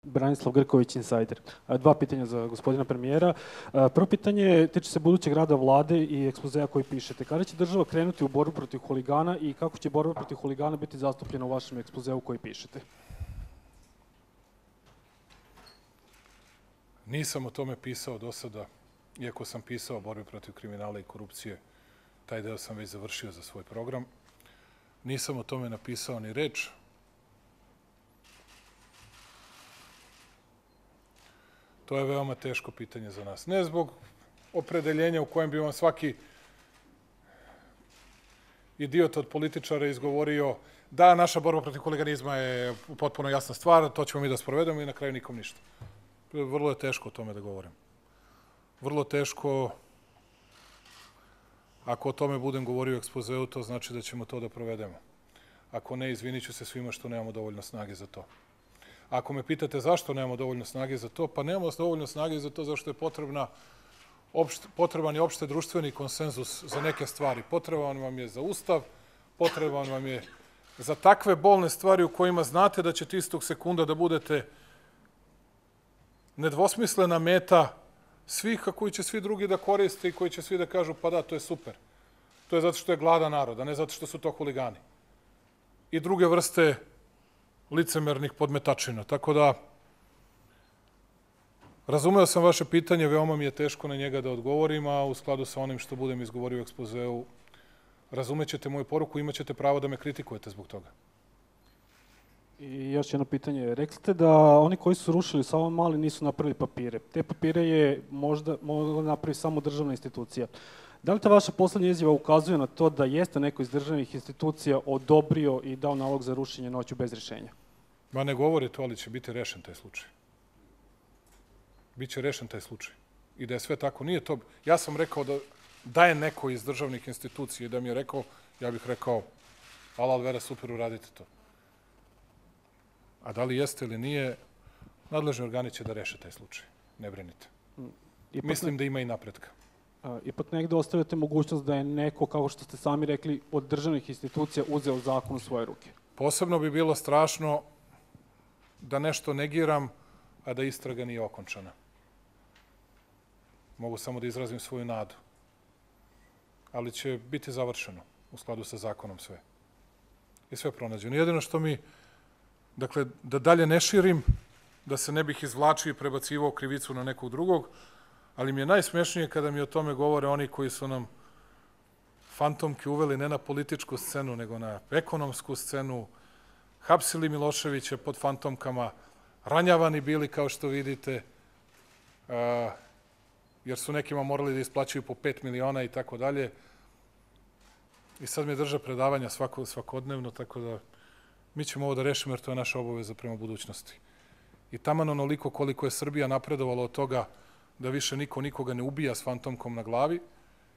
Branislav Grković, Insider. Dva pitanja za gospodina premijera. Prvo pitanje tiče se budućeg rada vlade i ekspozea koji pišete. Kada će država krenuti u borbu protiv huligana i kako će borba protiv huligana biti zastupljena u vašem ekspozeu koji pišete? Nisam o tome pisao do sada, iako sam pisao o borbi protiv kriminala i korupcije. Taj deo sam već završio za svoj program. Nisam o tome napisao ni reč. To je veoma teško pitanje za nas. Ne zbog opredeljenja u kojem bi vam svaki idiot od političara izgovorio da naša borba protiv huliganizma je potpuno jasna stvar, to ćemo mi da sprovedemo i na kraju nikom ništa. Vrlo je teško o tome da govorim. Vrlo teško, ako o tome budem govorio u ekspozeu, to znači da ćemo to da provedemo. Ako ne, izvinit ću se svima što nemamo dovoljno snage za to. Ako me pitate zašto nemamo dovoljno snage za to, pa nemamo dovoljno snage za to zašto je potreban je opšte društveni konsenzus za neke stvari. Potreban vam je za ustav, potreban vam je za takve bolne stvari u kojima znate da ćete istog sekunda da budete nedvosmislena meta svih, a koji će svi drugi da koriste i koji će svi da kažu pa da, to je super. To je zato što je gladan narod, a ne zato što su to huligani. I druge vrste licemernih podmetačina. Tako da, razumeo sam vaše pitanje, veoma mi je teško na njega da odgovorim, a u skladu sa onim što budem izgovorio u ekspozeu, razumećete moju poruku i imat ćete pravo da me kritikujete zbog toga. I još jedno pitanje. Rekli ste da oni koji su rušili Savamali nisu napravili papire. Te papire je možda mogla napraviti samo državna institucija. Da li ta vaša poslednja izjava ukazuje na to da jeste neko iz državnih institucija odobrio i dao nalog za rušenje noću bez rješenja? Ma ne govori to, ali će biti rešen taj slučaj. Biće rešen taj slučaj. I da je sve tako, nije to... Ja sam rekao da je neko iz državnih institucija i da mi je rekao, ja bih rekao, ala Alvera, super, uradite to. A da li jeste ili nije, nadležni organi će da reše taj slučaj. Ne brinite. Mislim da ima i napretka. Ipak negde ostavljate mogućnost da je neko, kao što ste sami rekli, od državnih institucija uzeo zakon u svoje ruke. Posebno bi bilo strašno da nešto negiram, a da istraga nije okončana. Mogu samo da izrazim svoju nadu. Ali će biti završeno u skladu sa zakonom sve. I sve pronađeno. Jedino što mi, dakle, da dalje ne širim, da se ne bih izvlačio i prebacivao krivicu na nekog drugog, ali mi je najsmešnije kada mi o tome govore oni koji su nam fantomke uveli ne na političku scenu, nego na ekonomsku scenu, hapsili Miloševića pod fantomkama, ranjavani bili, kao što vidite, jer su nekima morali da isplaćuju po 5 miliona i tako dalje. I sad mi drže predavanja svakodnevno, tako da mi ćemo ovo da rešimo, jer to je naša obaveza prema budućnosti. I taman onoliko koliko je Srbija napredovala od toga da više niko nikoga ne ubija s fantomkom na glavi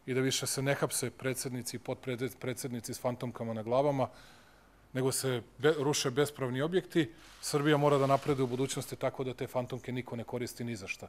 i da više se ne hapse predsednici i potpredsednici s fantomkama na glavama, nego se ruše bespravni objekti, Srbija mora da napreduje u budućnosti tako da te fantomke niko ne koristi ni za šta.